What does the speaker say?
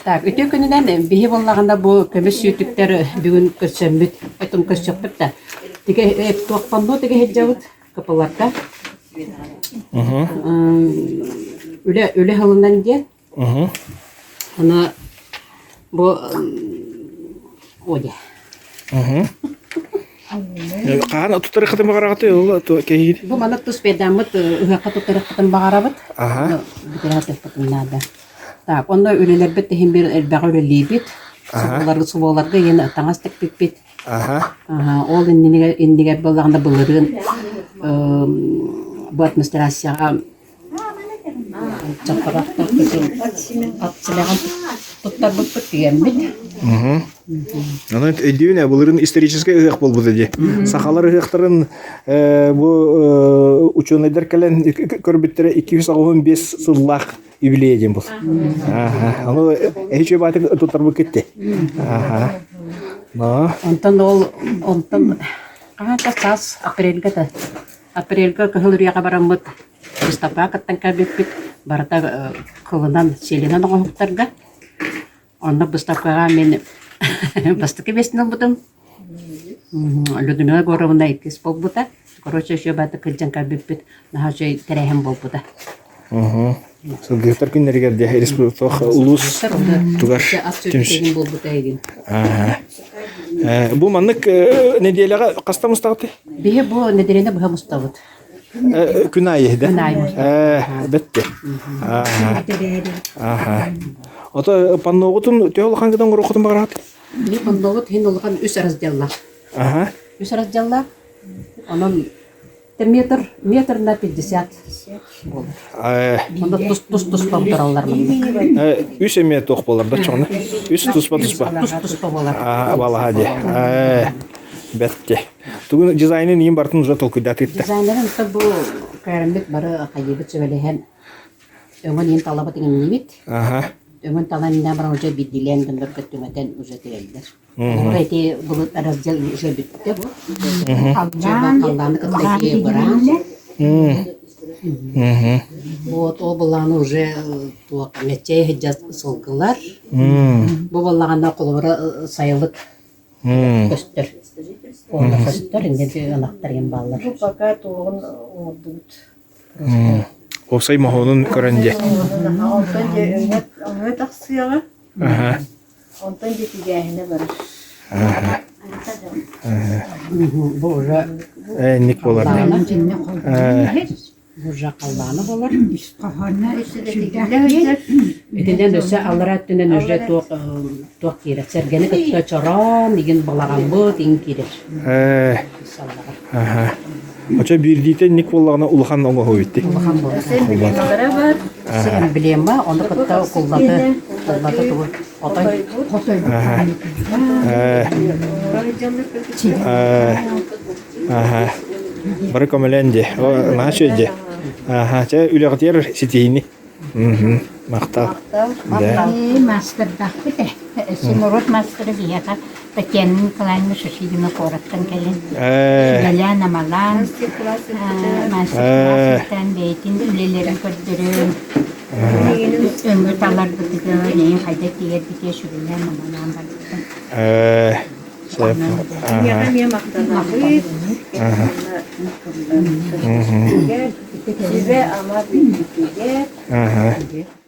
Так, өтө күнүнен бихи боллаганда бу көмөс сүйүтүктөр бүгүн көрсөммүт, өтүм көрсөкпүт да. Тиге туакпанно тиге хеджабыт капаларда. Үле халынан ге. Ана бу оде. Каана туттары кытым багарагаты ол кейир. Бу мана тус бедамыт ыхакка туттары кытым багарабыт. Битерат патынада. Так, онда үлелер бит хим бир элбага үлелибит. Суболарга яна таңас текпит. Ол индиге боллаганда булырын бу администрацияга чапаракта атсылаган туттар бут дигенбит. Аны эдивне булырын исторический ыгак болбу деди. Сахалар ыгактарын бу ученыйдар келен көрбүттөрө 215 сыллак юбилейден бул. Аны эче баты туттар бу кетти. Онтон канча сас апрельга кылырыяга барамыт. Стапа каттан кабеппит барата кылынан селенен оңуктарга. Онда быстапага мен бастыки бестен бутум. Людмила Горовна икис болбута. Короче, еще бата кылжан кабеппит. Нахачай терехем болбута. Сол гектар күннерге де республика улус тугар Атын болбута еген. Бу маннык неделяга каста мустагы? Бие бу неделене бу мустабыт. Күнайы да? Бетте. Ото панногутун төөл хангыдан горохотун багарат. Бие панногут хин олган үс разделла. Үс разделла. Анан метр на 50. Онда тус памтаралар мен. Үс эме тох болар да чоңна. Үс туспа. Тус болар. Бала хади. Бетте. Тугун дизайнын ийин бартын уже толкуйдат итти. Дизайнерин бу кайрымбет бары кайыбыт сөбелеген. Өңөн ен талабы деген немит. Өңөн таланында бара уже бидилен гындар көттүмөтен уже тирелдер. Эти булут раздел уже битте бу. Калланы кыттыки бара. Вот обланы уже туак мече хеджас сылгылар. Бу боллаганда колора сайылык көстөр. Онда көстөр инде анактарым баллар. Бу пока тоғын ордут. Осай махонун көрөнде. Онтан же өңөт аксыяга. Онтан же тигәһенә бар. Бу уже Ник болар. бу уже калланы болар. Биден өсө алар аттынан уже туак кире. Сергене көттө чорон деген балаган бу тиң кире. Оча бирдите ник боллагына улхан оңго хойти. Сен дигәнләре бар. Сен билема, аны кытта куллады тугу. Отай. Бары комеленде. Начеде. Че үлегтер ситини. Мактал. Мастер дахпыте. Симурот мастер бияка. Такен клайны шишидиме кораттан келен. Галяна малан. Мастер бейтин үлелерин көрдөрөн. Өңгө талар бутыгы нейин хайда тиер бите шүрүлен маманан бардыктан. Яна мен мактана бит. Сизе ама бит.